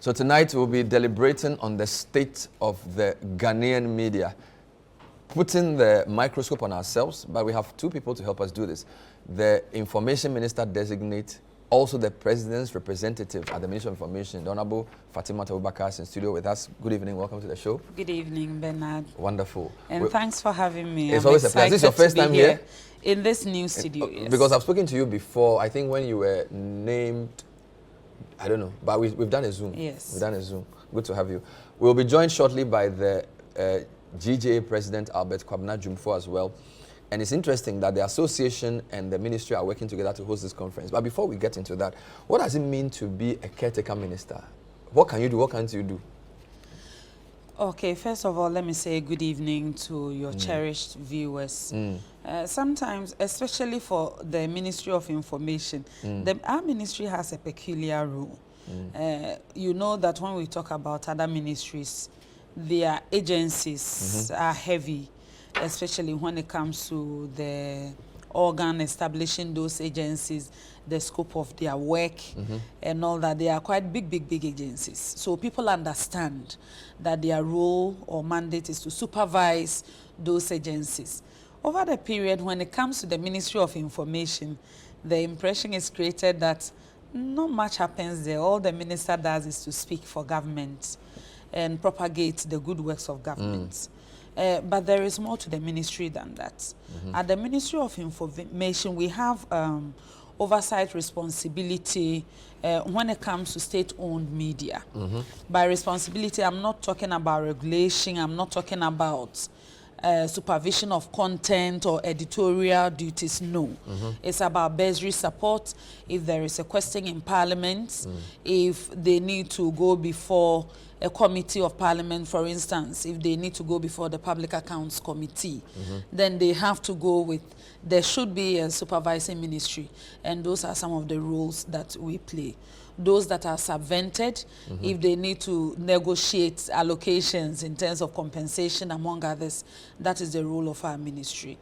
So tonight we'll be deliberating on the state of the Ghanaian media, putting the microscope on ourselves, but we have two people to help us do this. The Information Minister Designate, also the President's representative at the Ministry of Information, the Honorable Fatima Abubakar, is in studio with us. Good evening, welcome to the show. Good evening, Bernard. Wonderful. And thanks for having me. It's always a pleasure. This is your first time here? In this new studio, yes. Because I've spoken to you before, I think when you were named, I don't know, but we've done a Zoom. Yes. We've done a Zoom. Good to have you. We'll be joined shortly by the GJA President, Albert Kwabena Jumfo, as well. And it's interesting that the association and the ministry are working together to host this conference. But before we get into that, what does it mean to be a caretaker minister? What can you do? What can't you do? Okay, first of all, let me say good evening to your cherished viewers. Sometimes, especially for the Ministry of Information, our ministry has a peculiar role. You know that when we talk about other ministries, their agencies are heavy, especially when it comes to the organ establishing those agencies, the scope of their work and all that. They are quite big agencies. So people understand that their role or mandate is to supervise those agencies. Over the period, when it comes to the Ministry of Information, the impression is created that not much happens there. All the minister does is to speak for government and propagate the good works of government. But there is more to the ministry than that. At the Ministry of Information, we have oversight responsibility when it comes to state-owned media. By responsibility, I'm not talking about regulation, I'm not talking about supervision of content or editorial duties, no. It's about bursary support, if there is a question in Parliament, if they need to go before a committee of Parliament, for instance, if they need to go before the Public Accounts Committee, then they have to go with, there should be a supervising ministry, and those are some of the roles that we play. Those that are subvented, if they need to negotiate allocations in terms of compensation, among others, that is the role of our ministry.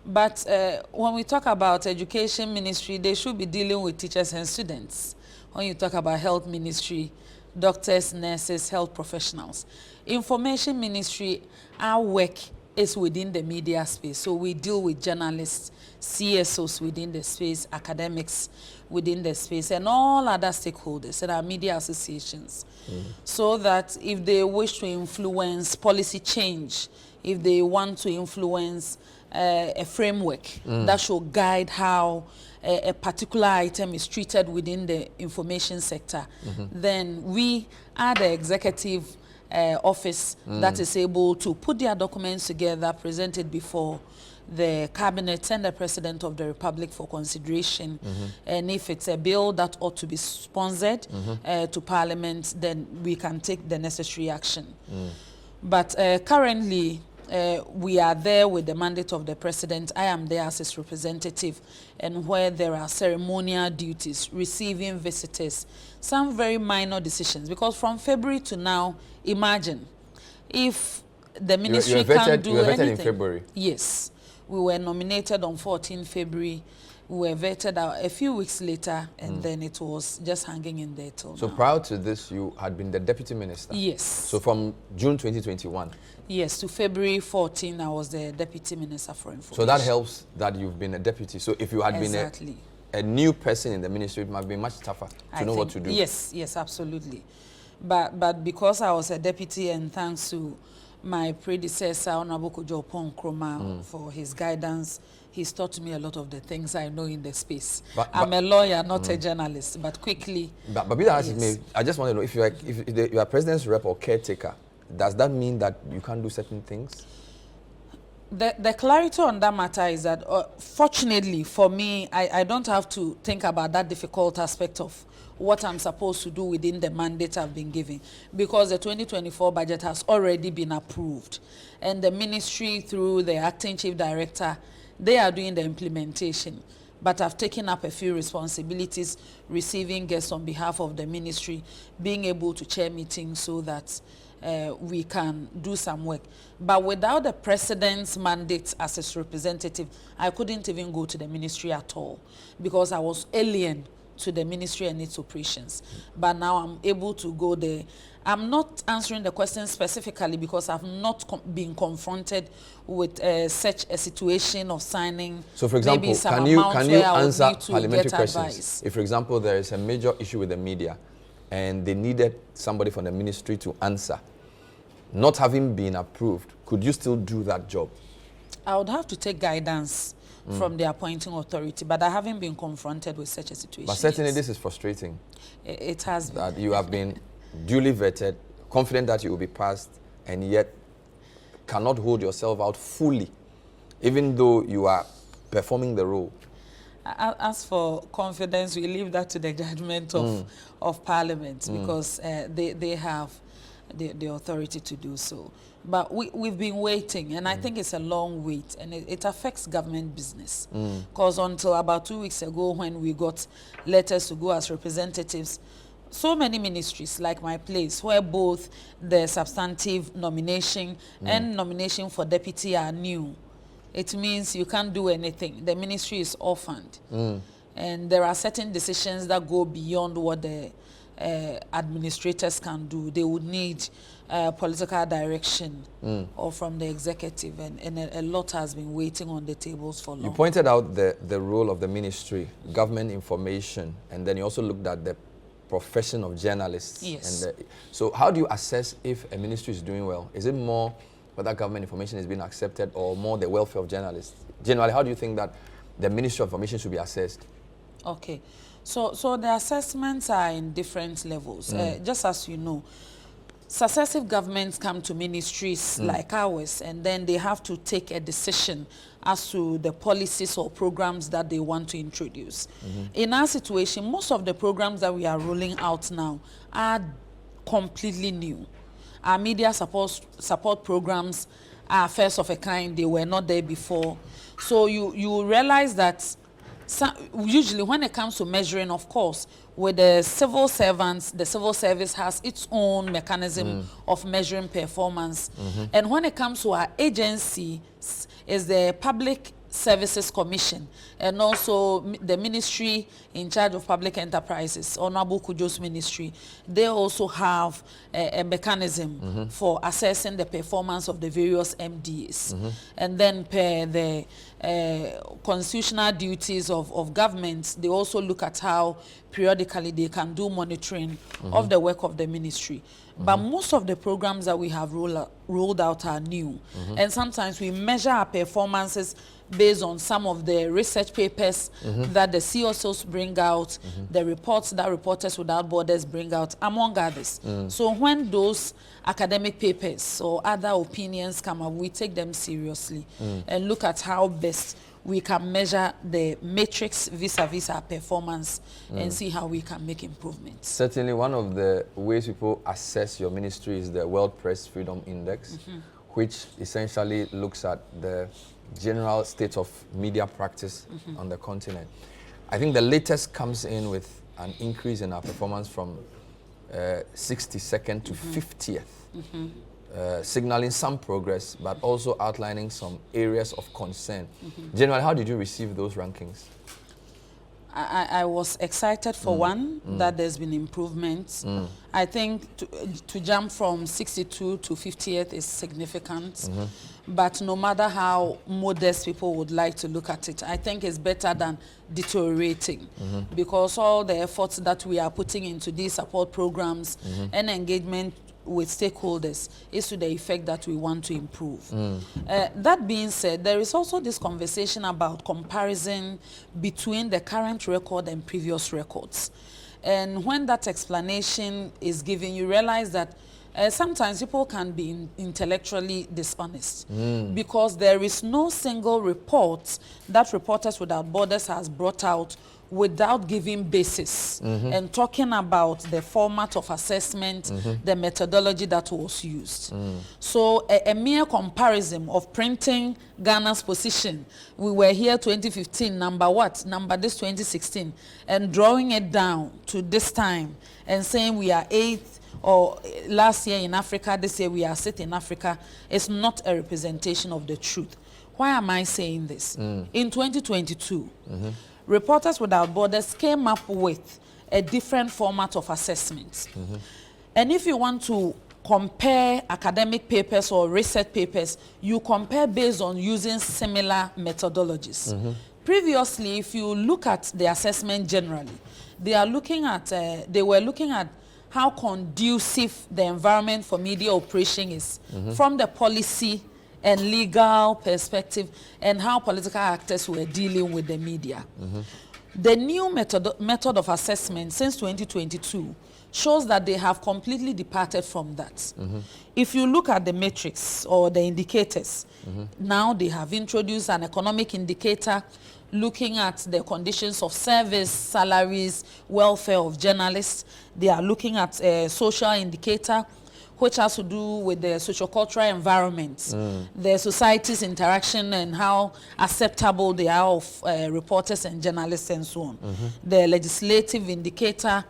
But when we talk about education ministry, they should be dealing with teachers and students. When you talk about health ministry, doctors, nurses, health professionals. Information ministry, our work is within the media space. So we deal with journalists, CSOs within the space, academics within the space, and all other stakeholders and our media associations. So that if they wish to influence policy change, if they want to influence a framework that should guide how a particular item is treated within the information sector, then we are the executive office that is able to put their documents together, present it before the cabinet and the President of the Republic for consideration. And if it's a bill that ought to be sponsored to Parliament, then we can take the necessary action. But currently, we are there with the mandate of the President. I am there as his representative, and where there are ceremonial duties, receiving visitors, some very minor decisions. Because from February to now, imagine if the ministry can't do anything. In February? Yes. We were nominated on 14 February. We were vetted out a few weeks later, and then it was just hanging in there till So now. prior to this, you had been the deputy minister? Yes. So from June 2021? Yes, to February 14, I was the deputy minister for information. So that helps that you've been a deputy. So if you had been a new person in the ministry, it might be much tougher to know what to do. Yes, absolutely. But because I was a deputy, and thanks to my predecessor, Honorable Kojo Nkrumah, for his guidance, he's taught me a lot of the things I know in the space. I'm a lawyer, not a journalist, but quickly. But yes. I just want to know, if you are president's rep or caretaker, does that mean that you can't do certain things? The clarity on that matter is that, fortunately for me, I don't have to think about that difficult aspect of what I'm supposed to do within the mandate I've been given, because the 2024 budget has already been approved, and the ministry, through the acting chief director, they are doing the implementation. But I've taken up a few responsibilities, receiving guests on behalf of the ministry, being able to chair meetings so that we can do some work. But without the president's mandate as his representative, I couldn't even go to the ministry at all, because I was alien to the ministry and its operations. But now I'm able to go there. I'm not answering the question specifically because I've not been confronted with such a situation of signing. So, for example, can you answer parliamentary questions? Advice. If, for example, there is a major issue with the media and they needed somebody from the ministry to answer, not having been approved, could you still do that job? I would have to take guidance from the appointing authority, but I haven't been confronted with such a situation. But certainly this is frustrating. It has been. That you have been duly vetted, confident that you will be passed, and yet cannot hold yourself out fully, even though you are performing the role. As for confidence, we leave that to the judgment of Parliament, because they have the authority to do so. But we've been waiting, and I think it's a long wait, and it affects government business. Because until about 2 weeks ago, when we got letters to go as representatives, so many ministries, like my place, where both the substantive nomination and nomination for deputy are new, it means you can't do anything. The ministry is orphaned. And there are certain decisions that go beyond what the administrators can do. They would need political direction or from the executive, and a lot has been waiting on the tables for long. You pointed out the role of the ministry, government information, and then you also looked at the profession of journalists. Yes. And so how do you assess if a ministry is doing well? Is it more whether government information is being accepted or more the welfare of journalists? Generally, how do you think that the Ministry of Information should be assessed? Okay. So the assessments are in different levels. Just as you know, successive governments come to ministries like ours, and then they have to take a decision as to the policies or programs that they want to introduce. In our situation, most of the programs that we are rolling out now are completely new. Our media support programs are first of a kind. They were not there before. So you realize that usually when it comes to measuring, of course, with the civil servants, the civil service has its own mechanism of measuring performance. And when it comes to our agency, is the Public Services Commission, and also the ministry in charge of public enterprises, Honorable Kujo's ministry. They also have a mechanism for assessing the performance of the various MDs. And then per the constitutional duties of governments, they also look at how periodically they can do monitoring of the work of the ministry. But most of the programs that we have rolled out are new. And sometimes we measure our performances based on some of the research papers that the CSOs bring out, the reports that Reporters Without Borders bring out, among others. So when those academic papers or other opinions come up, we take them seriously and look at how best we can measure the matrix vis-a-vis our performance and see how we can make improvements. Certainly, one of the ways people assess your ministry is the World Press Freedom Index, which essentially looks at the general state of media practice on the continent. I think the latest comes in with an increase in our performance from 62nd to 50th. Signaling some progress, but also outlining some areas of concern. Generally, how did you receive those rankings? I was excited for one, that there's been improvements. I think to jump from 62 to 50th is significant. But no matter how modest people would like to look at it, I think it's better than deteriorating, because all the efforts that we are putting into these support programs and engagement with stakeholders is to the effect that we want to improve. That being said, there is also this conversation about comparison between the current record and previous records. And when that explanation is given, you realize that sometimes people can be intellectually dishonest because there is no single report that Reporters Without Borders has brought out without giving basis and talking about the format of assessment, the methodology that was used. So a mere comparison of printing Ghana's position, we were here 2015, number what? Number this 2016, and drawing it down to this time and saying we are 8th, or last year in Africa, this year we are 6th in Africa, is not a representation of the truth. Why am I saying this? In 2022, Reporters Without Borders came up with a different format of assessment. And if you want to compare academic papers or research papers, you compare based on using similar methodologies. Previously, if you look at the assessment generally, they were looking at how conducive the environment for media operation is from the policy and legal perspective, and how political actors were dealing with the media. The new method of assessment since 2022 shows that they have completely departed from that. If you look at the metrics or the indicators, now they have introduced an economic indicator looking at the conditions of service, salaries, welfare of journalists. They are looking at a social indicator which has to do with the socio-cultural environment, the society's interaction and how acceptable they are of reporters and journalists and so on. The legislative indicator,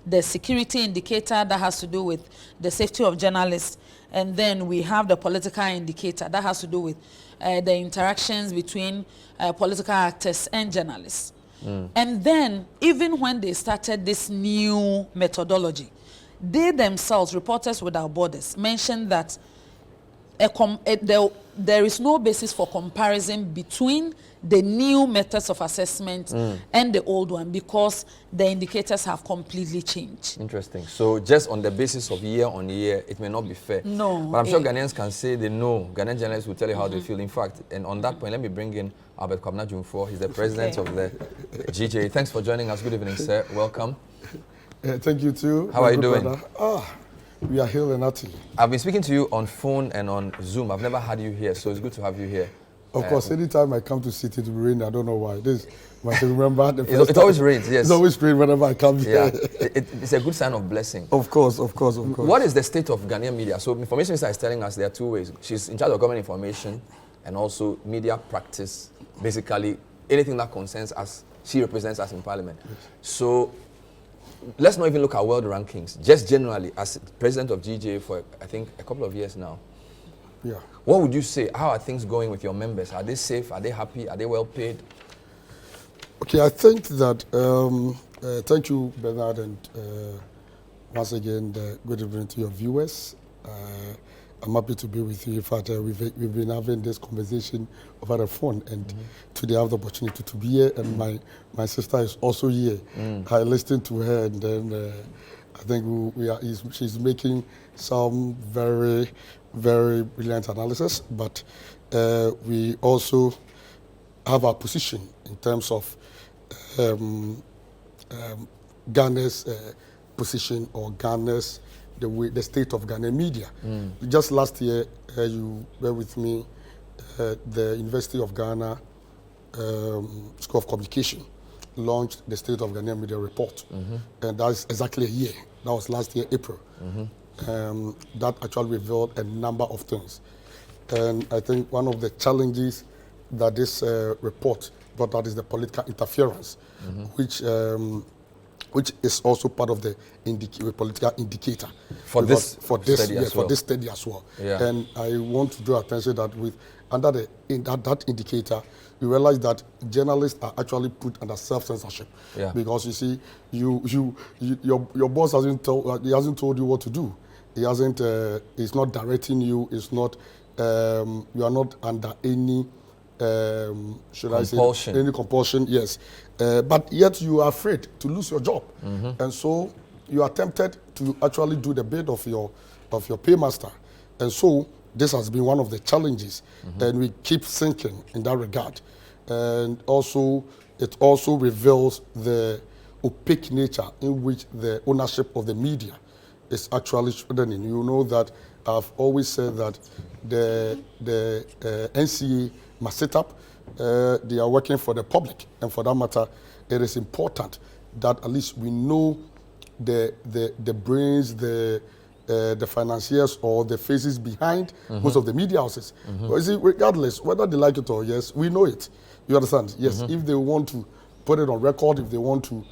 the security indicator that has to do with the safety of journalists, and then we have the political indicator that has to do with the interactions between political actors and journalists. And then, even when they started this new methodology, they themselves, Reporters Without Borders, mentioned that there is no basis for comparison between the new methods of assessment and the old one, because the indicators have completely changed. Interesting. So just on the basis of year on year, it may not be fair. No. But I'm sure Ghanaians can say they know. Ghanaian journalists will tell you how they feel. In fact, and on that point, let me bring in Albert Kwabena Jumfo. He's the president of the GJ. Thanks for joining us. Good evening, sir. Welcome. Thank you too. How are you doing? We are here and healthy. I've been speaking to you on phone and on Zoom. I've never had you here, so it's good to have you here. Of course, anytime I come to City to rain, I don't know why. This, I remember the first it always rains, yes. It's always rain whenever I come here. Yeah, it's a good sign of blessing. Of course. What is the state of Ghanaian media? So Information Minister is telling us there are two ways. She's in charge of government information and also media practice, basically anything that concerns us, she represents us in Parliament. Yes. So let's not even look at world rankings. Just generally, as president of GJ for, I think, a couple of years now, yeah. What would you say? How are things going with your members? Are they safe? Are they happy? Are they well paid? Okay, I think that, thank you, Bernard, and once again, good evening to your viewers. I'm happy to be with you. In fact, we've been having this conversation over the phone, and today I have the opportunity to be here, and my sister is also here. I listened to her, and then I think she's making some very, very brilliant analysis, but we also have our position in terms of Ghana's position, or Ghana's the state of Ghanaian media. Just last year, you were with me, the University of Ghana School of Communication launched the State of Ghanaian Media Report, and that's exactly a year. That was last year, April. That actually revealed a number of things. And I think one of the challenges that this report brought out is the political interference, which is also part of the political indicator. For this study as well. Yeah. And I want to draw attention that under that indicator, you realize that journalists are actually put under self-censorship. Yeah. Because you see, your boss hasn't told you what to do. He hasn't. He's not directing you. It's not. You are not under any. Compulsion. Any compulsion? Yes. But yet you are afraid to lose your job, and so you are tempted to actually do the bid of your paymaster, and so this has been one of the challenges, and we keep thinking in that regard. And also, it also reveals the opaque nature in which the ownership of the media is actually strengthening. You know that I've always said that the NCA must set up. They are working for the public, and for that matter, it is important that at least we know the brains, the financiers, or the faces behind most of the media houses. But see, regardless whether they like it or yes, we know it. You understand? Yes. If they want to put it on record, if they want to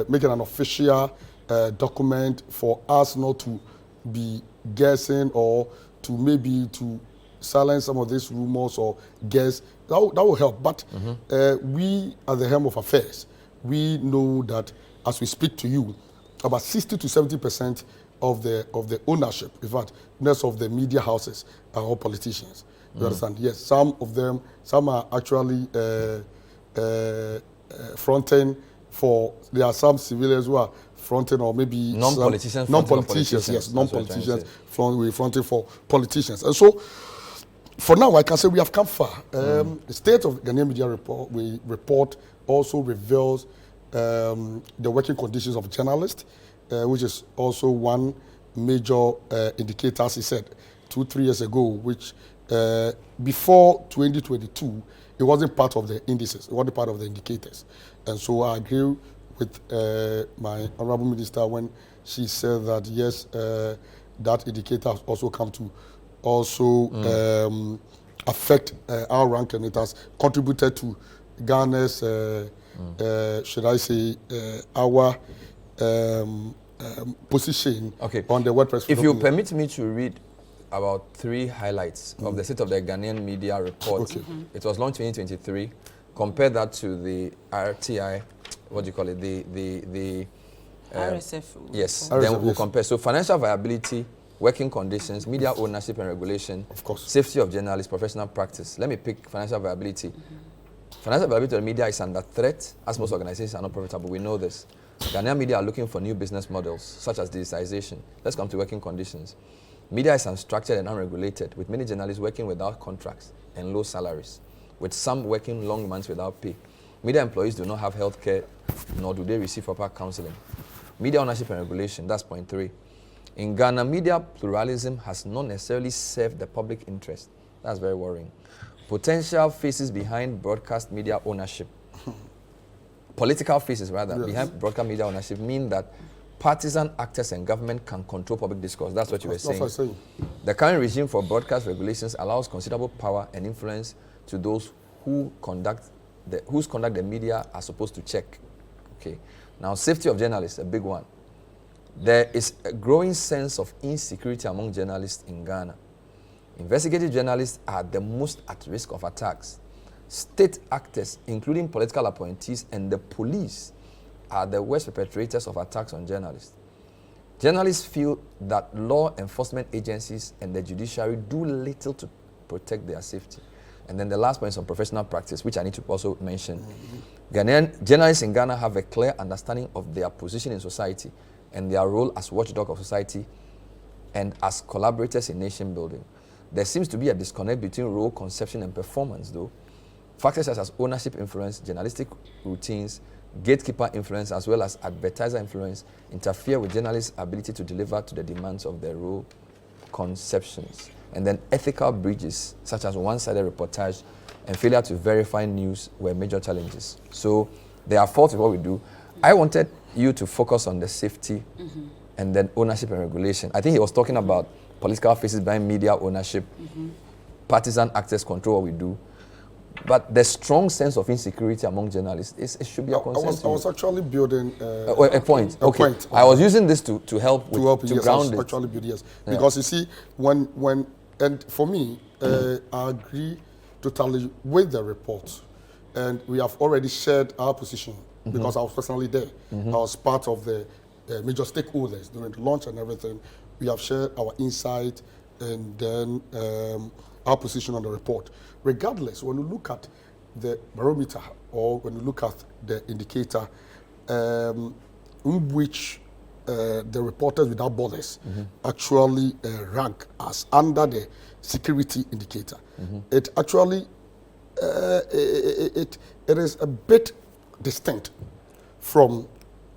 make it an official document for us not to be guessing, or to maybe to silence some of these rumors or guess, that will help. But we, at the helm of affairs, we know that as we speak to you, about 60 to 70% of the ownership, in fact, of the media houses are all politicians. You understand? Yes, some are actually fronting for. There are some civilians who are fronting, or maybe non-politicians. Yes, non-politicians fronting for politicians. And so, for now, I can say we have come far. The State of Ghanaian Media report also reveals the working conditions of journalists, which is also one major indicator, as he said, 2-3 years ago, which before 2022, it wasn't part of the indices, it wasn't part of the indicators. And so I agree with my Honorable Minister when she said that, yes, that indicator has also come to also affect our rank, and it has contributed to Ghana's, should I say, our position on the WordPress. If you permit me to read about 3 highlights of the State of the Ghanaian Media report. It was launched in 2023. Compare that to the RTI, what do you call it? The RSF. Yes, RSF, then we'll compare. So financial viability, working conditions, media ownership and regulation, of course, safety of journalists, professional practice. Let me pick financial viability. Financial viability of the media is under threat, as most organizations are not profitable. We know this. Ghanaian media are looking for new business models, such as digitization. Let's come to working conditions. Media is unstructured and unregulated, with many journalists working without contracts and low salaries, with some working long months without pay. Media employees do not have health care, nor do they receive proper counseling. Media ownership and regulation, that's point 3. In Ghana, media pluralism has not necessarily served the public interest. That's very worrying. Potential faces behind broadcast media ownership, political faces rather, behind broadcast media ownership mean that partisan actors and government can control public discourse. That's what you were saying. The current regime for broadcast regulations allows considerable power and influence to those whose conduct the media are supposed to check. Okay. Now, safety of journalists, a big one. There is a growing sense of insecurity among journalists in Ghana. Investigative journalists are the most at risk of attacks. State actors, including political appointees and the police, are the worst perpetrators of attacks on journalists. Journalists feel that law enforcement agencies and the judiciary do little to protect their safety. And then the last point is on professional practice, which I need to also mention. Ghanaian journalists in Ghana have a clear understanding of their position in society and their role as watchdog of society and as collaborators in nation building. There seems to be a disconnect between role conception and performance, though. Factors such as ownership influence, journalistic routines, gatekeeper influence, as well as advertiser influence interfere with journalists' ability to deliver to the demands of their role conceptions. And then ethical breaches, such as one-sided reportage and failure to verify news, were major challenges. So there are faults in what we do. I wanted you to focus on the safety and then ownership and regulation. I think he was talking about political faces behind media ownership, partisan actors control what we do. But the strong sense of insecurity among journalists, it should be a concern. I was actually building a point. A point. I was using this to help with, to yes, ground it. Actually build, yes. Because you see, when and for me, I agree totally with the report, and we have already shared our position because I was personally there. I was part of the major stakeholders during the launch and everything. We have shared our insight and then our position on the report. Regardless, when you look at the barometer or when you look at the indicator in which the Reporters Without Borders actually rank as under the security indicator, it actually it is a bit distinct from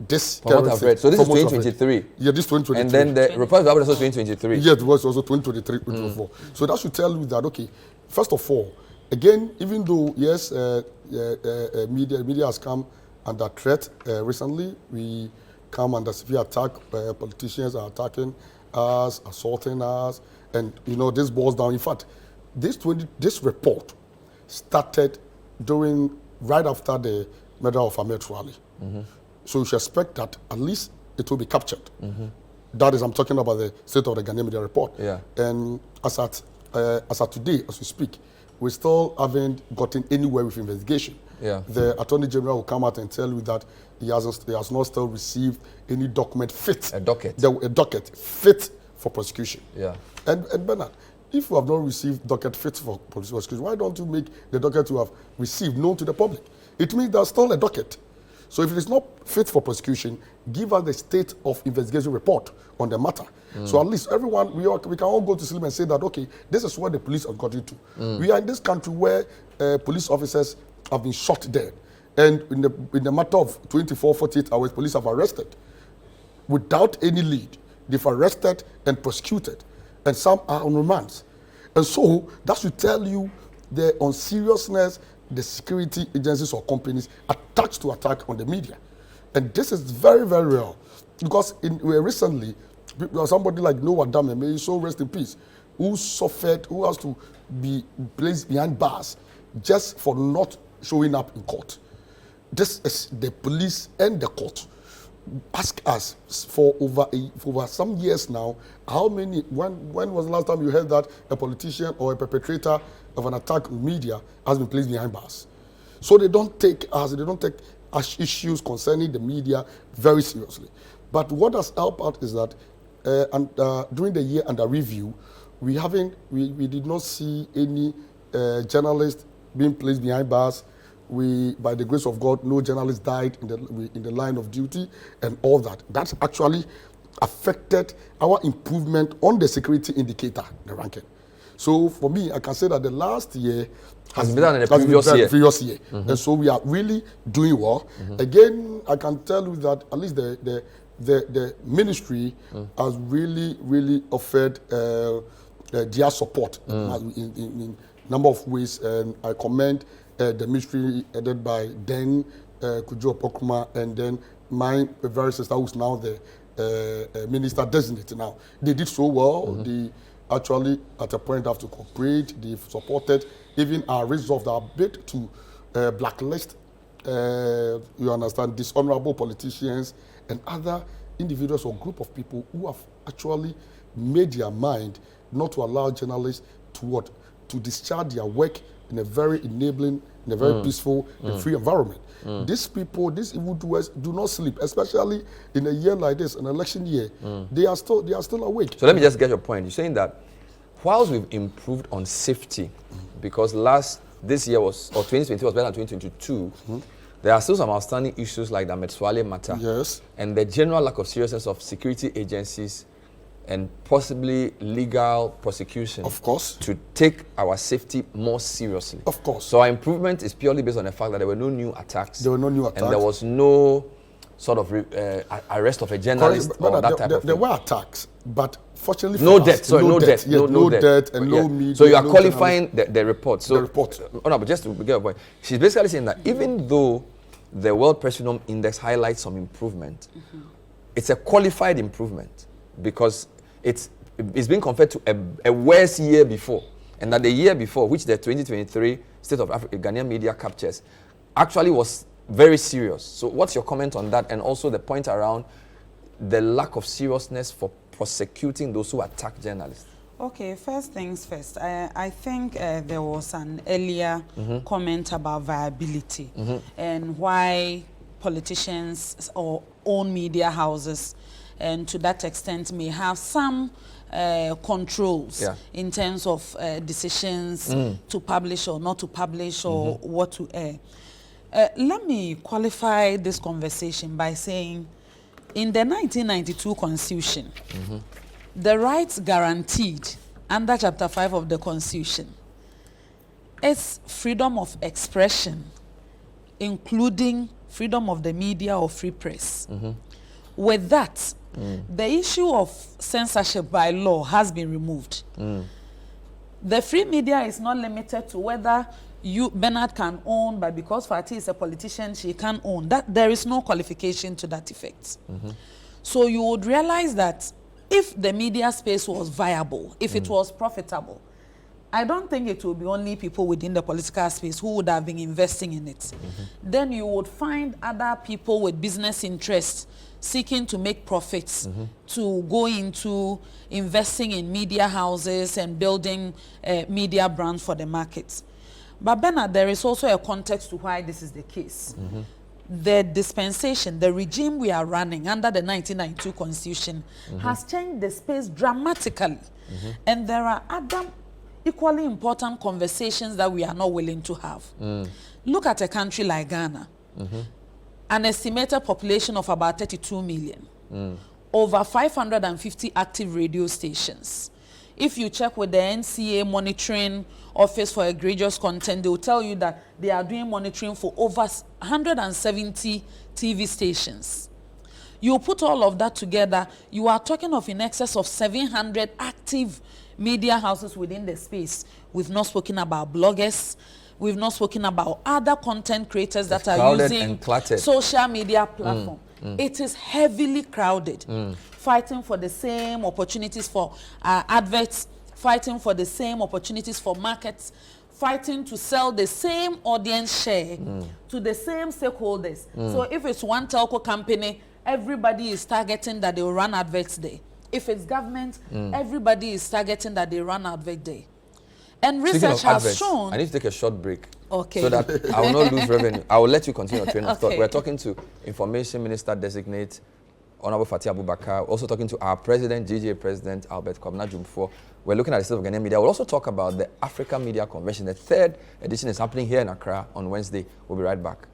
this. From what I've read. So this is 2023. Yeah, this 2023. And then the Reporters Without Borders was 2023. Yeah, it was also 2023, 2024. So that should tell you that, okay, first of all, again, even though, yes, media has come under threat recently, we come under severe attack, politicians are attacking us, assaulting us, and, you know, this boils down. In fact, this report started right after the murder of Ahmed Rally. So you should expect that at least it will be captured. That is, I'm talking about the State of the Ghanaian Media report. Yeah. And as at as of today, as we speak, we still haven't gotten anywhere with investigation. Yeah. The Attorney General will come out and tell you that he has not still received any document fit. A docket. A docket fit for prosecution. Yeah. And Bernard, if you have not received docket fit for prosecution, why don't you make the docket you have received known to the public? It means there's still a docket. So if it is not fit for prosecution, give us the state of investigation report on the matter. So at least everyone, we can all go to sleep and say that, okay, this is what the police have got into. We are in this country where police officers have been shot dead. And in the matter of 24, 48 hours, police have arrested. Without any lead, they've arrested and prosecuted. And some are on remand. And so that should tell you the unseriousness the security agencies or companies attach to attack on the media. And this is very, very real. Because recently, somebody like Noah Dame, may he so rest in peace, who suffered, who has to be placed behind bars just for not showing up in court. This is the police and the court. Ask us for over some years now, how many, when was the last time you heard that a politician or a perpetrator of an attack on media has been placed behind bars? So they don't take issues concerning the media very seriously. But what has helped out is that during the year under review, we did not see any journalist being placed behind bars. By the grace of God, no journalist died in the line of duty and all that. That's actually affected our improvement on the security indicator, the ranking. So for me, I can say that the last year has been better than the previous year. And so we are really doing well. Again, I can tell you that at least the ministry has really, really offered their support in number of ways, and I commend the ministry headed by then Kujo Pokuma, and then my very sister, who's now the minister designate now. They did so well. They actually, at a point, have to cooperate. They've supported even our resolve our bid to blacklist, you understand, dishonorable politicians and other individuals or group of people who have actually made their mind not to allow journalists to discharge their work in a very enabling, in a very peaceful and free environment. These people, these evildoers, do not sleep, especially in a year like this, an election year. They are still awake. So let me just get your point. You're saying that whilst we've improved on safety, because this year was, or 2020 was better than 2022, there are still some outstanding issues like the Metswale matter. Yes. And the general lack of seriousness of security agencies and possibly legal prosecution, of course, to take our safety more seriously. Of course. So our improvement is purely based on the fact that there were no new attacks. There were no new attacks. And there was no sort of arrest of a journalist or that type of thing. There were attacks, but fortunately no for death. us, Sorry, no death. Yes, no death and no media. So you are qualifying the report. So, the report. No, but just to get a point, she's basically saying that even though the World Press Freedom Index highlights some improvement, it's a qualified improvement because it's being compared to a worse year before. And that the year before, which the 2023 State of Africa Ghanaian media captures, actually was very serious. So what's your comment on that? And also the point around the lack of seriousness for prosecuting those who attack journalists. Okay, first things first. I think there was an earlier comment about viability and why politicians or own media houses, and to that extent may have some controls in terms of decisions to publish or not to publish or what to air. Let me qualify this conversation by saying in the 1992 Constitution, the rights guaranteed under Chapter 5 of the Constitution is freedom of expression, including freedom of the media or free press. With that, the issue of censorship by law has been removed. The free media is not limited to whether Bernard can own, but because Fatih is a politician, she can own. That there is no qualification to that effect. So you would realize that if the media space was viable, if it was profitable, I don't think it will be only people within the political space who would have been investing in it. Then you would find other people with business interests seeking to make profits to go into investing in media houses and building media brands for the markets. But Bernard, there is also a context to why this is the case. The dispensation, the regime we are running under the 1992 Constitution has changed the space dramatically. And there are other equally important conversations that we are not willing to have. Look at a country like Ghana. An estimated population of about 32 million. Over 550 active radio stations. If you check with the NCA Monitoring Office for Egregious Content, they will tell you that they are doing monitoring for over 170 TV stations. You put all of that together, you are talking of in excess of 700 active media houses within the space. We've not spoken about bloggers. We've not spoken about other content creators that are using social media platform. It is heavily crowded, fighting for the same opportunities for adverts, fighting for the same opportunities for markets, fighting to sell the same audience share to the same stakeholders. So if it's one telco company, everybody is targeting that they will run adverts there. If it's government, everybody is targeting that they run advert there. And research has shown... I need to take a short break. Okay. So that I will not lose revenue. I will let you continue your train of thought. We're talking to Information Minister Designate Honorable Fatih Abubakar, also talking to our President, GGA President Albert Kwabena Jumfo. We're looking at the state of Ghanaian media. We'll also talk about the Africa Media Convention. The 3rd edition is happening here in Accra on Wednesday. We'll be right back.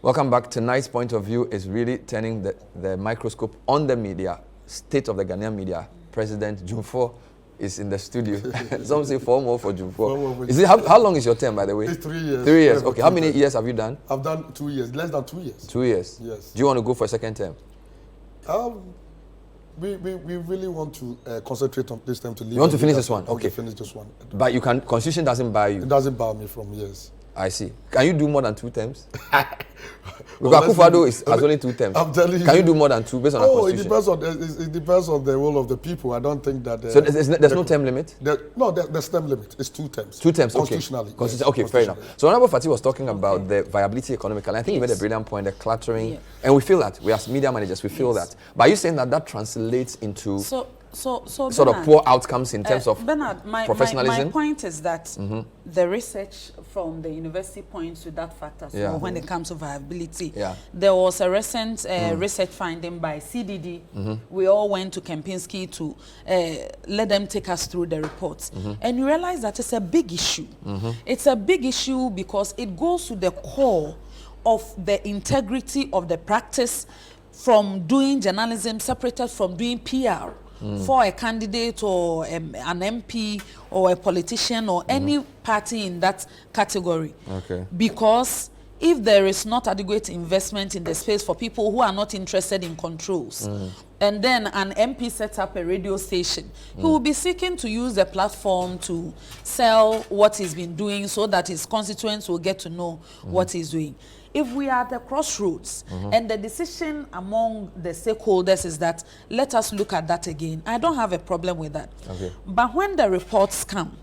Welcome back. Tonight's point of view is really turning the microscope on the media, state of the Ghanaian media. President Jumfo is in the studio. Some say 4 more for Jumfo. Is it, how long is your term, by the way? It's 3 years. 3 years. Okay. How many years have you done? I've done 2 years, less than 2 years. 2 years? Yes. Do you want to go for a second term? We really want to concentrate on this time to leave. You want to finish this one? Okay. Finish this one. But you can, Constitution doesn't bar you? It doesn't bar me from years. I see. Can you do more than 2 terms? Because Akufo-Addo has only 2 terms. I'm telling you. Can you do more than 2 based on the Constitution? It depends on the will of the people. I don't think that... so there's no term limit? There's term limit. It's 2 terms. 2 terms, okay. Constitutionally. Yes. Okay, fair enough. So Honorable Fatih was talking about the viability economically. I think you made a brilliant point, the cluttering. And we feel that. We as media managers, we feel that. But are you saying that translates into... So sort Bernard, of poor outcomes in terms of Bernard, professionalism? My point is that the research from the university points to that factor. So when it comes to viability, there was a recent research finding by CDD. We all went to Kempinski to let them take us through the reports. And you realize that it's a big issue. It's a big issue because it goes to the core of the integrity of the practice from doing journalism separated from doing PR. For a candidate or an MP or a politician or any party in that category. Okay. Because if there is not adequate investment in the space for people who are not interested in controls, and then an MP sets up a radio station, he will be seeking to use the platform to sell what he's been doing so that his constituents will get to know what he's doing. If we are at the crossroads and the decision among the stakeholders is that let us look at that again, I don't have a problem with that. Okay. But when the reports come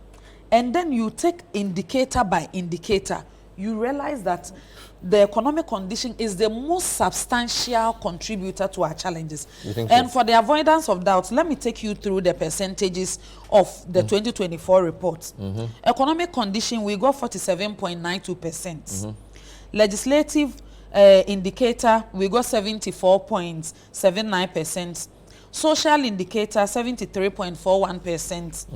and then you take indicator by indicator, you realize that the economic condition is the most substantial contributor to our challenges. And for the avoidance of doubt, let me take you through the percentages of the 2024 report. Economic condition, we got 47.92%. Legislative indicator, we got 74.79%. Social indicator, 73.41%.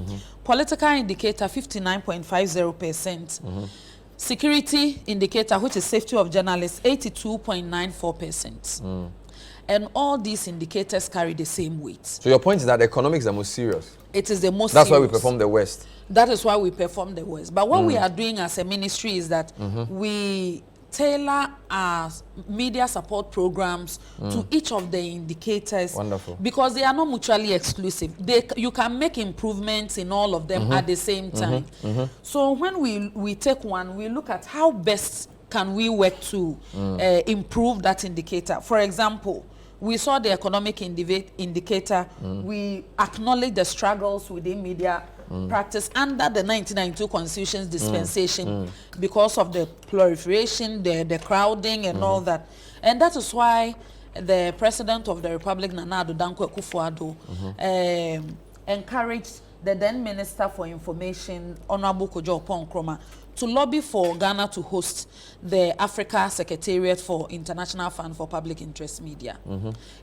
Political indicator, 59.50%. Security indicator, which is safety of journalists, 82.94%. And all these indicators carry the same weight. So your point is that economics are most serious? It is the most That's serious. Why we perform the worst. That is why we perform the worst. But what we are doing as a ministry is that we tailor our media support programs to each of the indicators. Wonderful. Because they are not mutually exclusive. You can make improvements in all of them at the same time. So when we take one, we look at how best can we work to improve that indicator. For example, we saw the economic indicator. We acknowledge the struggles within media practice under the 1992 Constitution's dispensation because of the proliferation, the crowding and all that. And that is why the President of the Republic, Nana Addo Dankwa Akufo-Addo, encouraged the then Minister for Information, Honorable Kojo Oppong-Nkrumah, to lobby for Ghana to host the Africa Secretariat for International Fund for Public Interest Media.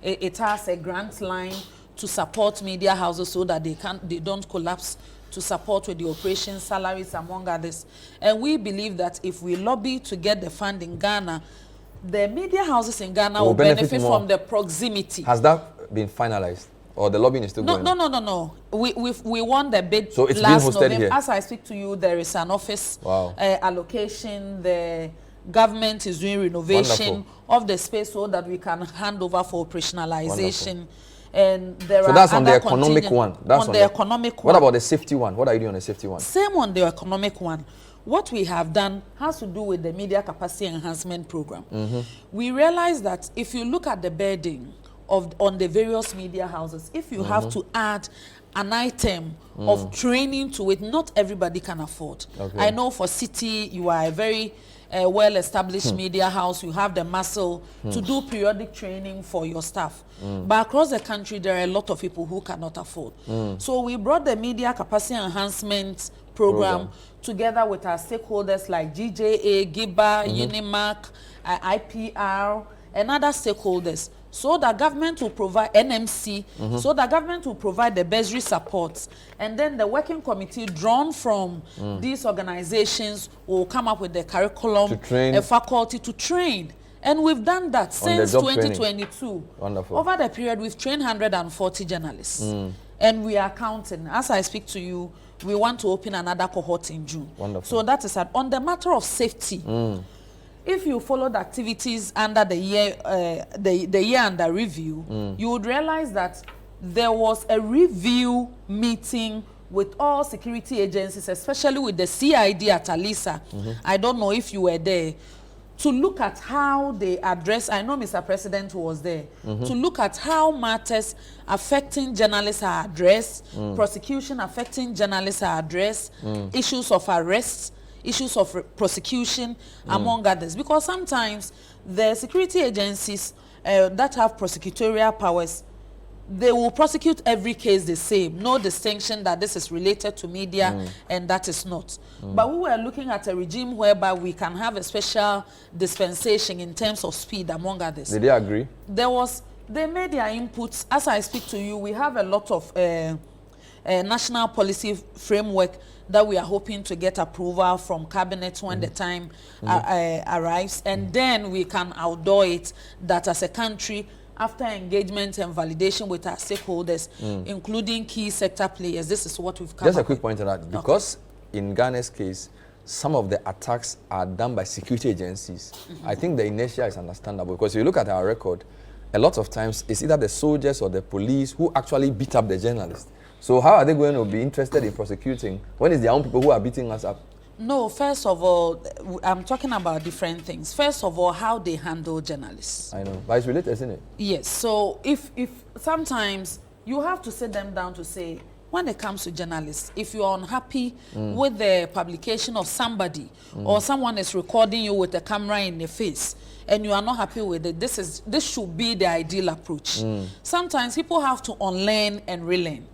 It has a grant line to support media houses so that they don't collapse, to support with the operation salaries, among others. And we believe that if we lobby to get the fund in Ghana, the media houses in Ghana will benefit from the proximity. Has that been finalized? Or the lobbying is still going on? No. We won the bid. So it's last being hosted November. here? As I speak to you, there is an office Wow. Allocation. The government is doing renovation Wonderful. of the space so that we can hand over for operationalization. And there So are that's on the other economic one. That's on the economic one. What about the safety one? What are you doing on the safety one? Same on the economic one. What we have done has to do with the media capacity enhancement program. We realize that if you look at the burden on the various media houses, if you have to add an item of training to it, not everybody can afford. Okay. I know for City, you are a very well-established media house. You have the muscle to do periodic training for your staff. But across the country, there are a lot of people who cannot afford. So we brought the media capacity enhancement program together with our stakeholders like GJA, GIBA, Unimac, IPR, and other stakeholders, so the government will provide NMC, so the government will provide the bursary support, and then the working committee drawn from these organizations will come up with the curriculum, To train. a faculty to train. And we've done that since job 2022. Wonderful. Over the period, we've trained 140 journalists. And we are counting. As I speak to you, we want to open another cohort in June. Wonderful. So that is on the matter of safety. If you followed activities under the year under review, you would realize that there was a review meeting with all security agencies, especially with the CID at Alisa. I don't know if you were there, to look at how they address, I know Mr. President was there, to look at how matters affecting journalists are addressed, prosecution affecting journalists are addressed, issues of arrests, issues of prosecution, among others. Because sometimes the security agencies that have prosecutorial powers, they will prosecute every case the same. No distinction that this is related to media and that is not. But we were looking at a regime whereby we can have a special dispensation in terms of speed, among others. Did they agree? They made their inputs. As I speak to you, we have a lot of national policy framework that we are hoping to get approval from cabinet when the time arrives. And then we can outdoor it that as a country, after engagement and validation with our stakeholders, including key sector players, this is what we've come Just a up quick point on that. Because in Ghana's case, some of the attacks are done by security agencies. I think the inertia is understandable, because if you look at our record, a lot of times it's either the soldiers or the police who actually beat up the journalists. So how are they going to be interested in prosecuting when it's their own people who are beating us up? No, first of all, I'm talking about different things. First of all, how they handle journalists. I know, but it's related, isn't it? Yes, so if sometimes you have to sit them down to say, when it comes to journalists, if you are unhappy with the publication of somebody, or someone is recording you with a camera in the face, and you are not happy with it, this should be the ideal approach. Sometimes people have to unlearn and relearn.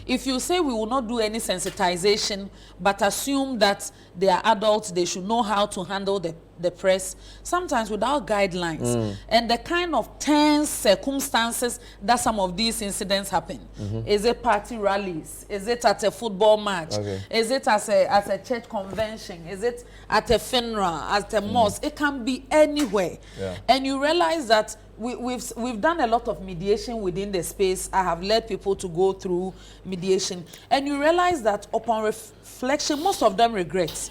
If you say we will not do any sensitization, but assume that they are adults, they should know how to handle the press, sometimes without guidelines, and the kind of tense circumstances that some of these incidents happen. Is it party rallies? Is it at a football match? Okay. Is it as a church convention? Is it at a funeral, at a mosque? It can be anywhere. Yeah. And you realize that we've done a lot of mediation within the space. I have led people to go through mediation, and you realize that upon reflection, most of them regret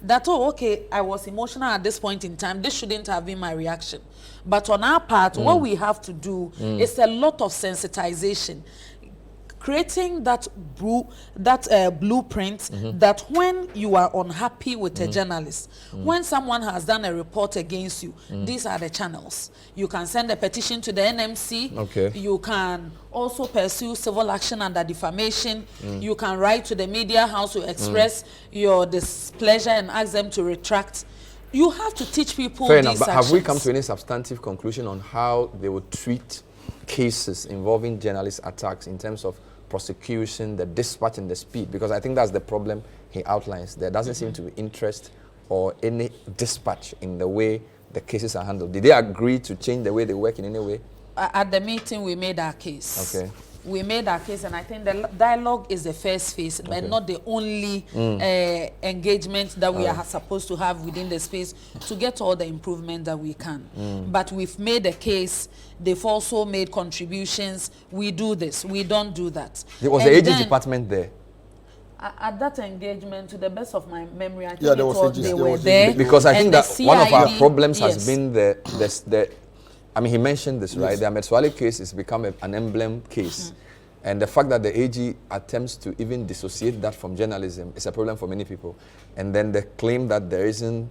that, oh, okay, I was emotional at this point in time, this shouldn't have been my reaction. But on our part, what we have to do is a lot of sensitization, creating that blueprint that when you are unhappy with a journalist, when someone has done a report against you, these are the channels. You can send a petition to the NMC. Okay. You can also pursue civil action under defamation. You can write to the media house to express your displeasure and ask them to retract. You have to teach people Fair these enough, but actions. have we come to any substantive conclusion on how they would treat cases involving journalist attacks in terms of prosecution, the dispatch and the speed? Because I think that's the problem he outlines. There doesn't seem to be interest or any dispatch in the way the cases are handled. Did they agree to change the way they work in any way? At the meeting, we made our case. Okay. We made our case, and I think the dialogue is the first phase, but not the only engagement that we are supposed to have within the space to get all the improvement that we can. But we've made a case. They've also made contributions. We do this. We don't do that. There was the AG department there. At that engagement, to the best of my memory, I think Yeah, there was AGs, they there were was there. Because I think And that the one of our CID problems has yes. been the I mean, he mentioned this, right? The Ahmed case has become an emblem case. And the fact that the AG attempts to even dissociate that from journalism is a problem for many people. And then the claim that there isn't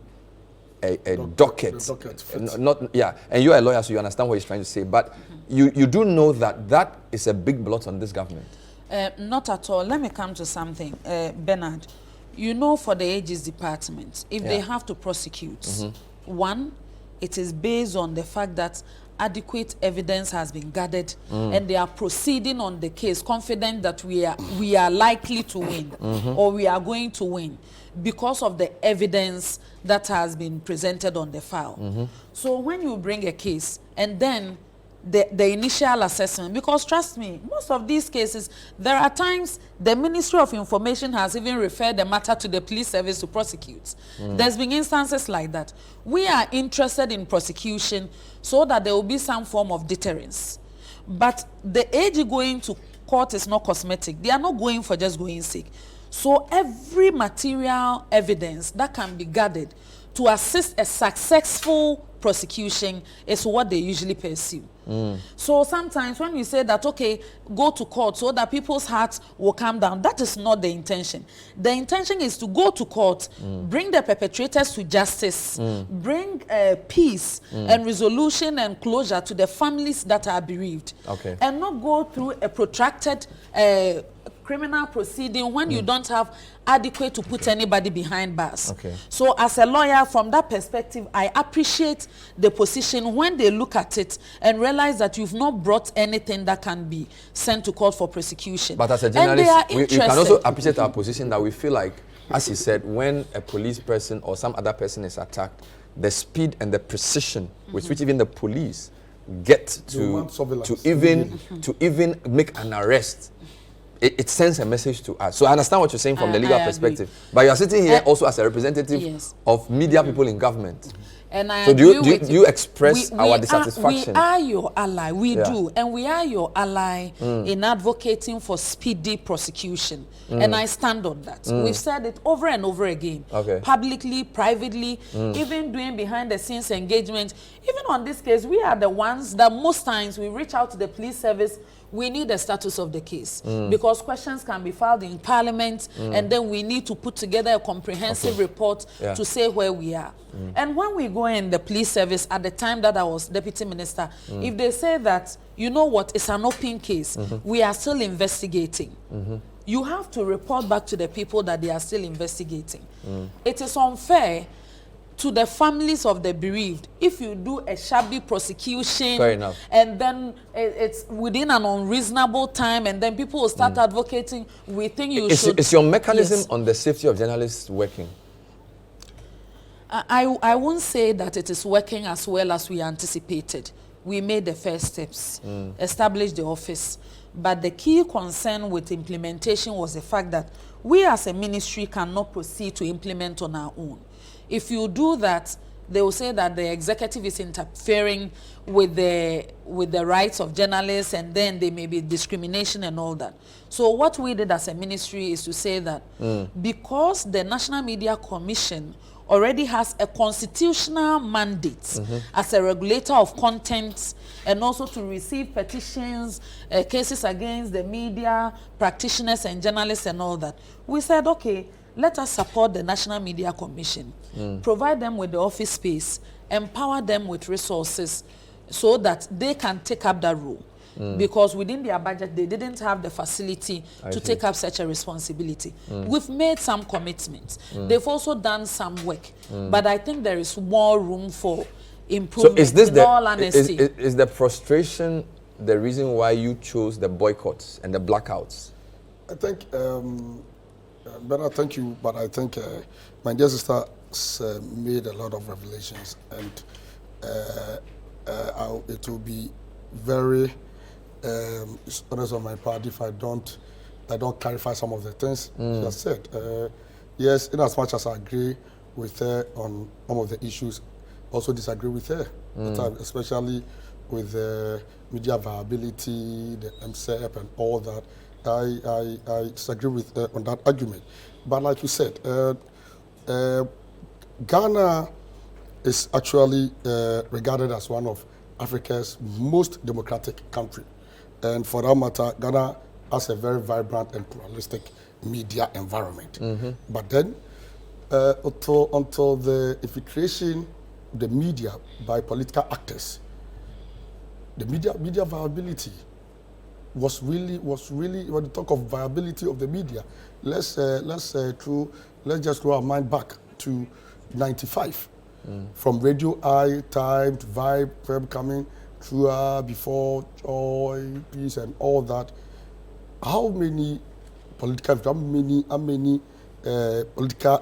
a docket. The docket fits. And you're a lawyer, so you understand what he's trying to say. But you do know that that is a big blot on this government. Not at all. Let me come to something. Bernard, you know, for the AG's department, if they have to prosecute, one, it is based on the fact that adequate evidence has been gathered and they are proceeding on the case confident that we are likely to win or we are going to win because of the evidence that has been presented on the file. So when you bring a case and then the initial assessment, because trust me, most of these cases, there are times the Ministry of Information has even referred the matter to the police service to prosecute. There's been instances like that. We are interested in prosecution so that there will be some form of deterrence. But the AG going to court is not cosmetic. They are not going for just going sake. So every material evidence that can be gathered to assist a successful prosecution is what they usually pursue. So sometimes when you say that, okay, go to court so that people's hearts will calm down, that is not the intention. The intention is to go to court, bring the perpetrators to justice, bring peace and resolution and closure to the families that are bereaved, and not go through a protracted criminal proceeding when you don't have adequate to put anybody behind bars. So as a lawyer, from that perspective, I appreciate the position when they look at it and realize that you've not brought anything that can be sent to court for prosecution. But as a journalist, you can also appreciate our position that we feel like, as he said, when a police person or some other person is attacked, the speed and the precision with which even the police get to even make an arrest, it sends a message to us. So I understand what you're saying from the legal perspective. But you're sitting here also as a representative of media people in government. And I so do you express our dissatisfaction? We are your ally. We do. And we are your ally in advocating for speedy prosecution. And I stand on that. We've said it over and over again. Publicly, privately, even doing behind the scenes engagement. Even on this case, we are the ones that most times we reach out to the police service. We need the status of the case because questions can be filed in Parliament and then we need to put together a comprehensive report to say where we are. And when we go in the police service at the time that I was Deputy Minister, if they say that, you know what, it's an open case, we are still investigating. You have to report back to the people that they are still investigating. It is unfair to the families of the bereaved if you do a shabby prosecution and then it's within an unreasonable time and then people will start advocating. We think you should. Is your mechanism on the safety of journalists working? I won't say that it is working as well as we anticipated. We made the first steps, established the office, but the key concern with implementation was the fact that we as a ministry cannot proceed to implement on our own. If you do that, they will say that the executive is interfering with the rights of journalists, and then there may be discrimination and all that. So what we did as a ministry is to say that because the National Media Commission already has a constitutional mandate as a regulator of content, and also to receive petitions, cases against the media practitioners and journalists and all that, we said, okay, let us support the National Media Commission, provide them with the office space, empower them with resources so that they can take up that role. Because within their budget, they didn't have the facility to take up such a responsibility. We've made some commitments. They've also done some work. But I think there is more room for improvement. So is this all honesty. is the frustration the reason why you chose the boycotts and the blackouts? I think, Bernard, thank you, but I think my dear sister made a lot of revelations, and it will be very honest on my part if I don't clarify some of the things she has said. Yes, in as much as I agree with her on some of the issues, also disagree with her, especially with media viability, the MCEP and all that. I disagree with her on that argument. But like you said, Ghana is actually regarded as one of Africa's most democratic country. And for that matter, Ghana has a very vibrant and pluralistic media environment. But then, until the infiltration of the media by political actors, the media viability was really when you talk of viability of the media, let's just throw our mind back to 95. From Radio I, Time to Vibe, Feb coming through before Joy, Peace and all that. How many political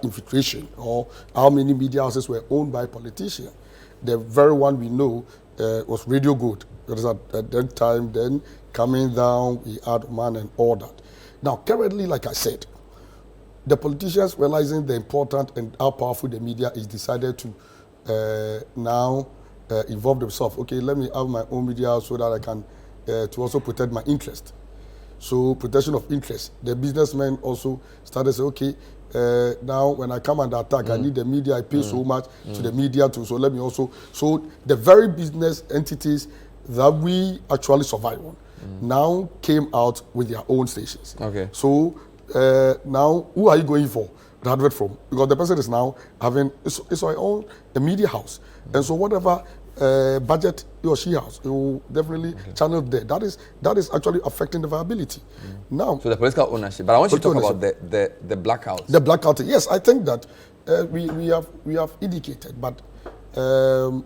infiltration, or how many media houses were owned by politicians? The very one we know was Radio Good. Because at that time, then coming down, we had Man and all that. Now, currently, like I said, the politicians realizing the importance and how powerful the media is decided to now involve themselves. Okay, let me have my own media so that I can to also protect my interest. So protection of interest. The businessmen also started to say, okay, now when I come under attack, I need the media. I pay so much to the media too. So let me also. So the very business entities that we actually survive on now came out with their own stations. Okay. So now who are you going for? Graduate from, because the person is now having it's our own a media house, and so whatever budget he or she has, it will definitely channel there. That is actually affecting the viability. Now, so the political ownership. But I want you to talk about the blackout. The blackout. Yes, I think that we have indicated. But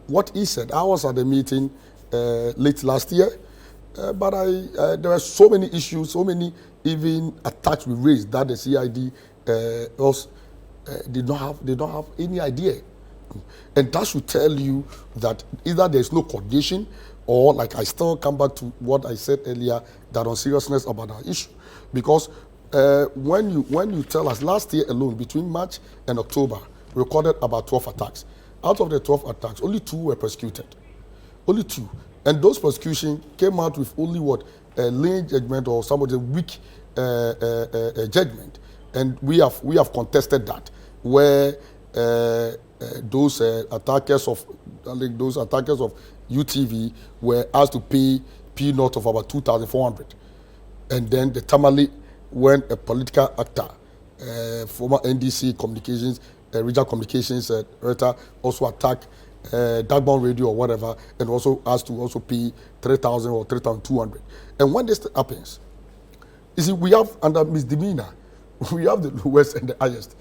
what he said, I was at the meeting late last year, but there are so many issues, so many even attacks we raised that the CID. They don't have any idea, and that should tell you that either there is no coordination, or like I still come back to what I said earlier, that on seriousness about our issue, because when you tell us last year alone between March and October we recorded about 12 attacks. Out of the 12 attacks, only 2 were prosecuted, only 2, and those prosecutions came out with only what a lane judgment or some of the weak judgment. And we have contested that, where those attackers of UTV were asked to pay P0 of about 2,400, and then the Tamale, when a political actor, former NDC communications, regional communications director, also attacked Dagbound Radio or whatever, and also asked to also pay 3,000 or 3,200. And when this happens, you see, we have under misdemeanor. We have the lowest and the highest.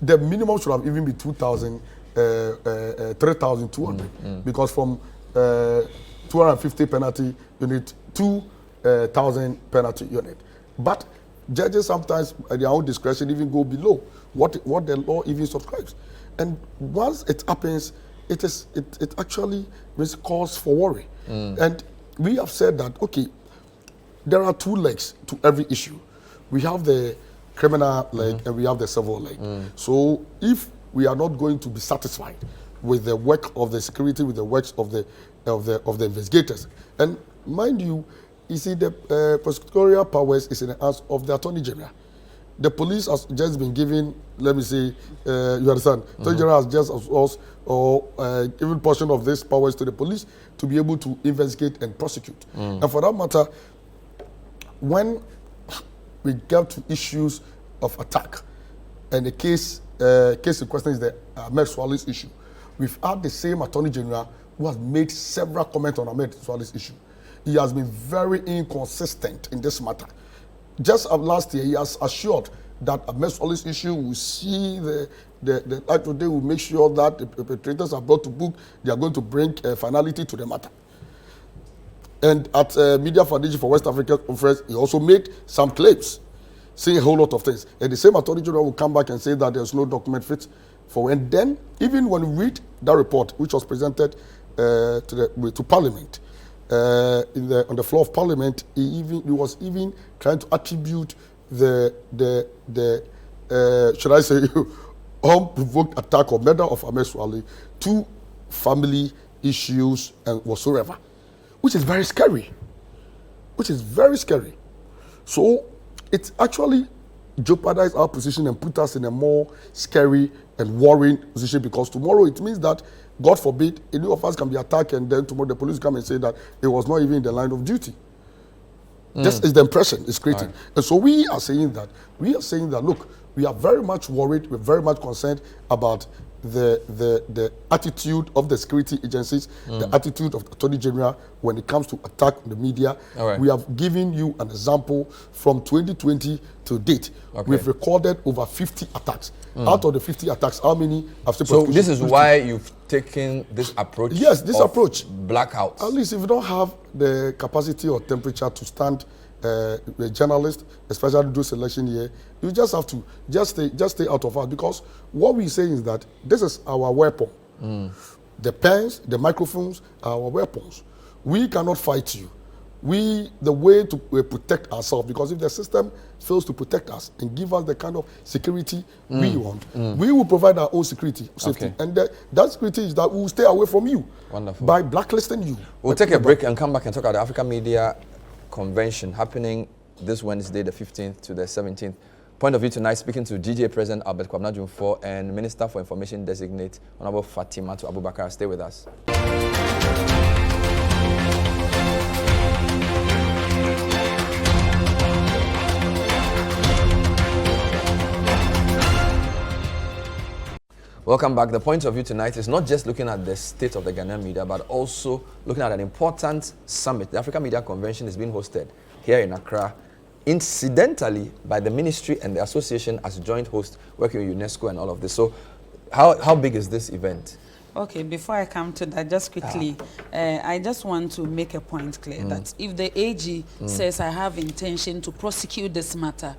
The minimum should have even been 2,000, 3,200, because from 250 penalty unit, 2,000 penalty unit. But judges sometimes, at their own discretion, even go below what the law even subscribes. And once it happens, it actually makes cause for worry. And we have said that, okay, there are 2 legs to every issue. We have the criminal leg and we have the civil leg. So if we are not going to be satisfied with the work of the security, with the works of the investigators. And mind you, see the prosecutorial powers is in the hands of the Attorney General. The police has just been given, let me say, you understand, Attorney General has just given portion of these powers to the police to be able to investigate and prosecute. And for that matter, when we get to issues of attack, and the case in question is the Ahmed Swale's issue, we've had the same Attorney General who has made several comments on Ahmed Swale's issue. He has been very inconsistent in this matter. Just last year, he has assured that Ahmed Swale's issue will see the act today will make sure that the perpetrators are brought to book. They are going to bring finality to the matter. And at Media Foundation for West Africa Conference, he also made some claims, saying a whole lot of things. And the same Attorney General will come back and say that there's no document fit for. And then, even when we read that report, which was presented to Parliament, on the floor of Parliament, he was even trying to attribute the should I say unprovoked attack or murder of Ahmed Swale to family issues and whatsoever, which is very scary. So it actually jeopardized our position and put us in a more scary and worrying position, because tomorrow it means that, God forbid, any of us can be attacked and then tomorrow the police come and say that it was not even in the line of duty. This is the impression it's creating. Right. And so we are saying that, look, we are very much worried, we're very much concerned about the attitude of the security agencies, the attitude of the Attorney General when it comes to attack the media. Right. We have given you an example from 2020 to date. Okay. We've recorded over 50 attacks. Out of the 50 attacks, how many have still So this is why you've taken this approach? Yes, this approach. Blackouts. At least if you don't have the capacity or temperature to stand a journalist, especially do selection here, you just have to just stay out of us, because what we say is that this is our weapon. The pens, the microphones are our weapons. We cannot fight you. The way to protect ourselves, because if the system fails to protect us and give us the kind of security we want, we will provide our own security, safety. Okay. And that security is that we will stay away from you. Wonderful. By blacklisting you. We'll take a break and come back and talk about the African Media Convention happening this Wednesday, the 15th to the 17th. Point of view tonight, speaking to GJ President Albert Kwabena Jumfo and Minister for Information Designate Honorable Fatima to Abubakar. Stay with us. Welcome back. The point of view tonight is not just looking at the state of the Ghanaian media, but also looking at an important summit. The African Media Convention is being hosted here in Accra, incidentally by the ministry and the association as joint host, working with UNESCO and all of this. So how big is this event? Okay, before I come to that, just quickly, I just want to make a point clear that if the AG says I have intention to prosecute this matter,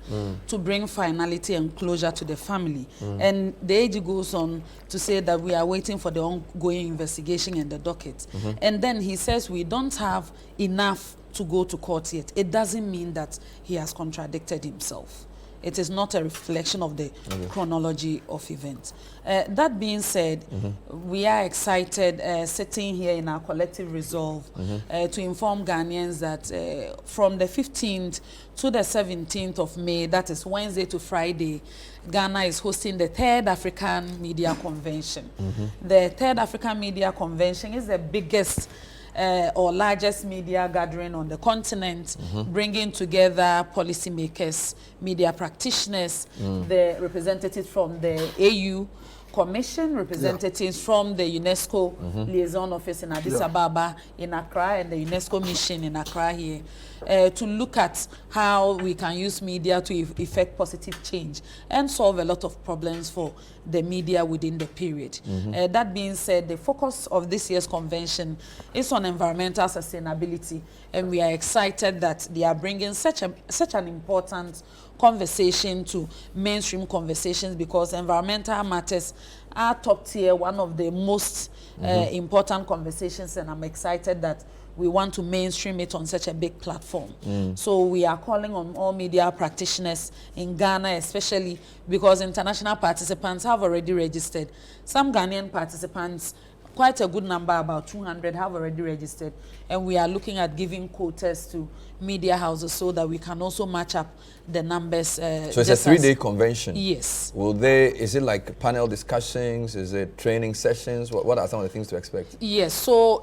to bring finality and closure to the family, and the AG goes on to say that we are waiting for the ongoing investigation and the docket, and then he says we don't have enough to go to court yet, it doesn't mean that he has contradicted himself. It is not a reflection of the chronology of events. That being said, we are excited sitting here in our collective resolve to inform Ghanaians that from the 15th to the 17th of May, that is Wednesday to Friday, Ghana is hosting the 3rd African Media Convention. The 3rd African Media Convention is the biggest or largest media gathering on the continent, bringing together policymakers, media practitioners, the representatives from the AU Commission, representatives from the UNESCO Liaison Office in Addis Ababa, in Accra, and the UNESCO Mission in Accra here, to look at how we can use media to effect positive change and solve a lot of problems for the media within the period. That being said, the focus of this year's convention is on environmental sustainability, and we are excited that they are bringing such an important conversation to mainstream conversations, because environmental matters are top tier, one of the most important conversations, and I'm excited that we want to mainstream it on such a big platform. So we are calling on all media practitioners in Ghana, especially because international participants have already registered. Some Ghanaian participants, quite a good number, about 200, have already registered. And we are looking at giving quotas to media houses so that we can also match up the numbers. So it's a 3-day convention? Yes. Is it like panel discussions? Is it training sessions? What are some of the things to expect? Yes. So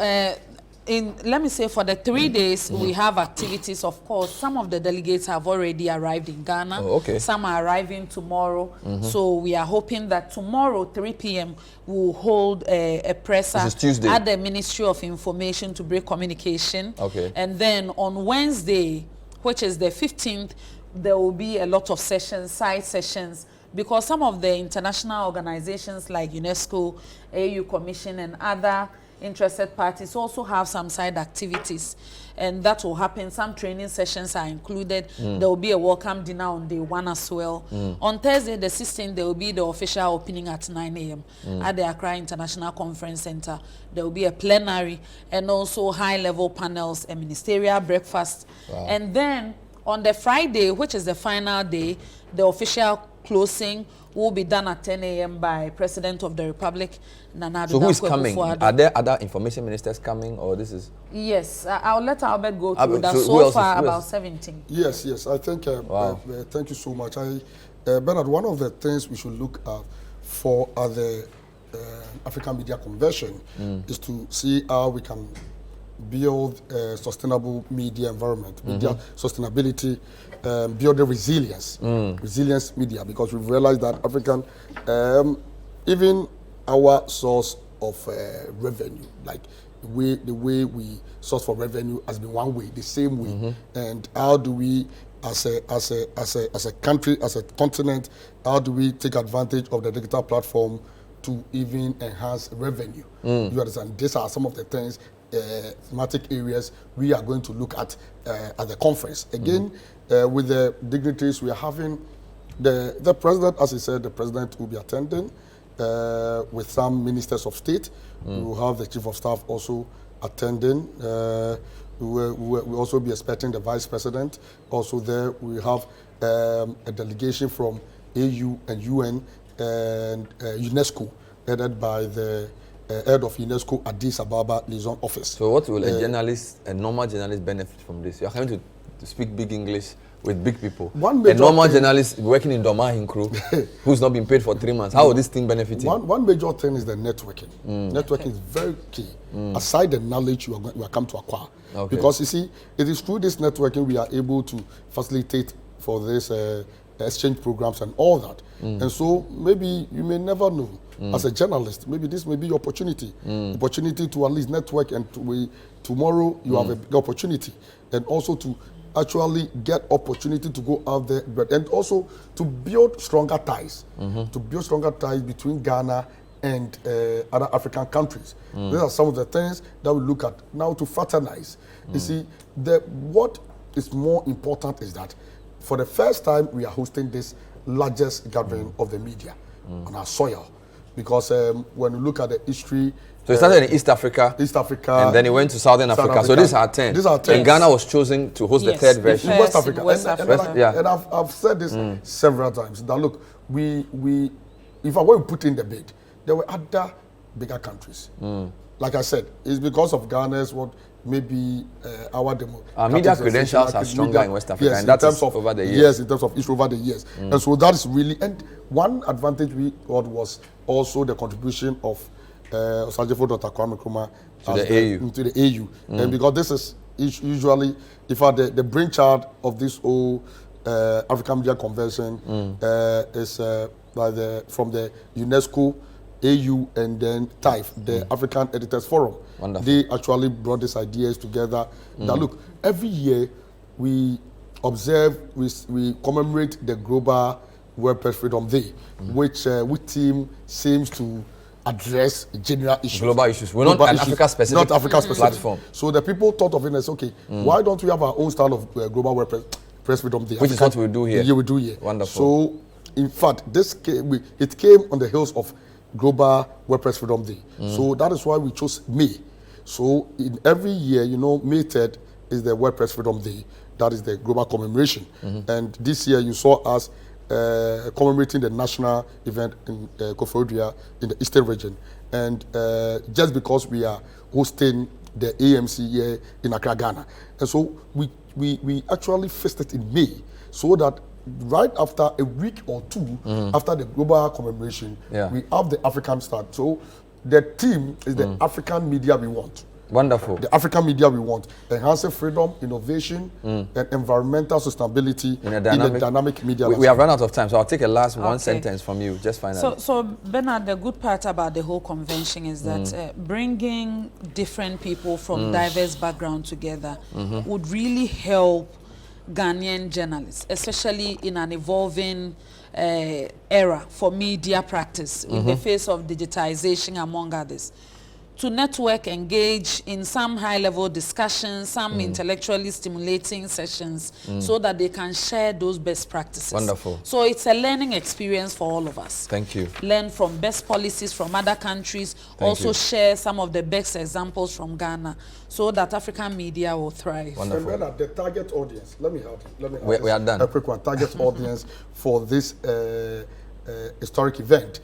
let me say for the 3 days, we have activities. Of course, some of the delegates have already arrived in Ghana. Oh, okay. Some are arriving tomorrow. So we are hoping that tomorrow, 3 p.m., we'll hold a presser at the Ministry of Information to break communication. Okay. And then on Wednesday, which is the 15th, there will be a lot of sessions, side sessions, because some of the international organizations like UNESCO, AU Commission, and other interested parties also have some side activities, and that will happen. Some training sessions are included. There will be a welcome dinner on day 1 as well. On Thursday the 16th, there will be the official opening at 9 a.m. at the Accra International Conference Center. There will be a plenary and also high-level panels, a ministerial breakfast. Wow. And then on the Friday, which is the final day, the official closing will be done at 10 a.m. by President of the Republic, Nana Addo Dankwa. So who is coming? Are there other information ministers coming, or this is? Yes, I'll let Albert go through that. So So far, about 17. Yes. I think, wow. Thank you so much. Bernard, one of the things we should look at for the African Media Convention is to see how we can build a sustainable media environment, media sustainability, build the resilience media, because we've realized that African, even our source of revenue, like the way we source for revenue has been one way, the same way, and how do we, as a country, as a continent, how do we take advantage of the digital platform to even enhance revenue? You understand? These are some of the things, thematic areas we are going to look at the conference. Again, with the dignitaries, we are having the president, as he said, the president will be attending with some ministers of state. We will have the chief of staff also attending. We will also be expecting the vice president. Also there, we have a delegation from AU and UN and UNESCO, headed by the head of UNESCO Addis Ababa liaison office. So what will a normal journalist benefit from this? You are coming to speak big English with big people. A normal journalist working in Doma Hinkro who's not been paid for 3 months. How will this thing benefit him? One major thing is the networking. Networking is very key. Aside the knowledge you are come to acquire. Okay. Because you see, it is through this networking we are able to facilitate for this exchange programs and all that. And so maybe you may never know, as a journalist, maybe this may be your opportunity. Opportunity to at least network, and tomorrow you have a big opportunity. And also to actually get opportunity to go out there, and also to build stronger ties, between Ghana and other African countries. These are some of the things that we look at now to fraternize. You see, what is more important is that for the first time we are hosting this largest gathering of the media on our soil, because when you look at the history. So it started in East Africa, and then it went to Southern Africa. So these are 10. These are 10. And Ghana was chosen to host the third version. In West Africa. And I've said this several times. That look, if I were to put in the bid, there were other bigger countries. Like I said, it's because of Ghana's maybe our media credentials are stronger in West Africa, and that's over the years. Yes, in terms of issue over the years. And so that is really, and one advantage we got was also the contribution of Osajifo Dr. Kwame Nkrumah to the AU. And because this is usually, if the brainchild of this whole African Media Convention is from the UNESCO, AU, and then TIFE, the African Editors Forum. Wonderful. They actually brought these ideas together. Now look, every year we observe, we commemorate the Global Web Press Freedom Day, which team seems to address general issues. Global issues. We're not an Africa-specific platform. So the people thought of it as, okay, why don't we have our own style of Global Web Press Freedom Day? Which is what we do here. Yeah, we do here. Wonderful. So, in fact, it came on the heels of Global Web Press Freedom Day. So that is why we chose May. So in every year, you know, May 3rd is the World Press Freedom Day. That is the global commemoration. And this year you saw us commemorating the national event in Koforidua in the Eastern region. And just because we are hosting the AMC here in Accra, Ghana. And so we actually fixed it in May so that right after a week or two after the global commemoration, we have the African start. So the theme is the African media we want. Wonderful. The African media we want. Enhancing freedom, innovation, and environmental sustainability in a dynamic media. We have run out of time, so I'll take a last one sentence from you, just finally. So Bernard, the good part about the whole convention is that bringing different people from diverse backgrounds together would really help Ghanaian journalists, especially in an evolving era for media practice in the face of digitization, among others, to network, engage in some high-level discussions, some intellectually stimulating sessions, so that they can share those best practices. Wonderful. So it's a learning experience for all of us. Thank you. Learn from best policies from other countries, also share some of the best examples from Ghana, so that African media will thrive. Wonderful. And then the target audience, let me we are done. A quick one. Target audience for this historic event.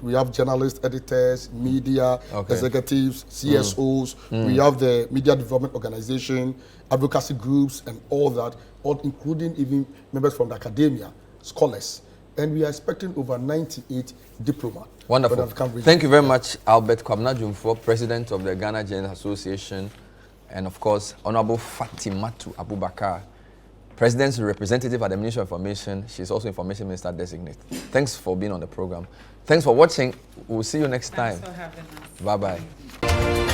We have journalists, editors, media, executives, CSOs. We have the media development organization, advocacy groups, and all that, all including even members from the academia, scholars. And we are expecting over 98 diploma. Wonderful. Thank you very much, Albert Kwabena Jumfo, President of the Ghana Journalists Association, and of course, Honorable Fatimatu Abubakar, President's representative at the Ministry of Information. She's also Information Minister Designate. Thanks for being on the program. Thanks for watching. We'll see you next time. Thanks for having us. Bye-bye.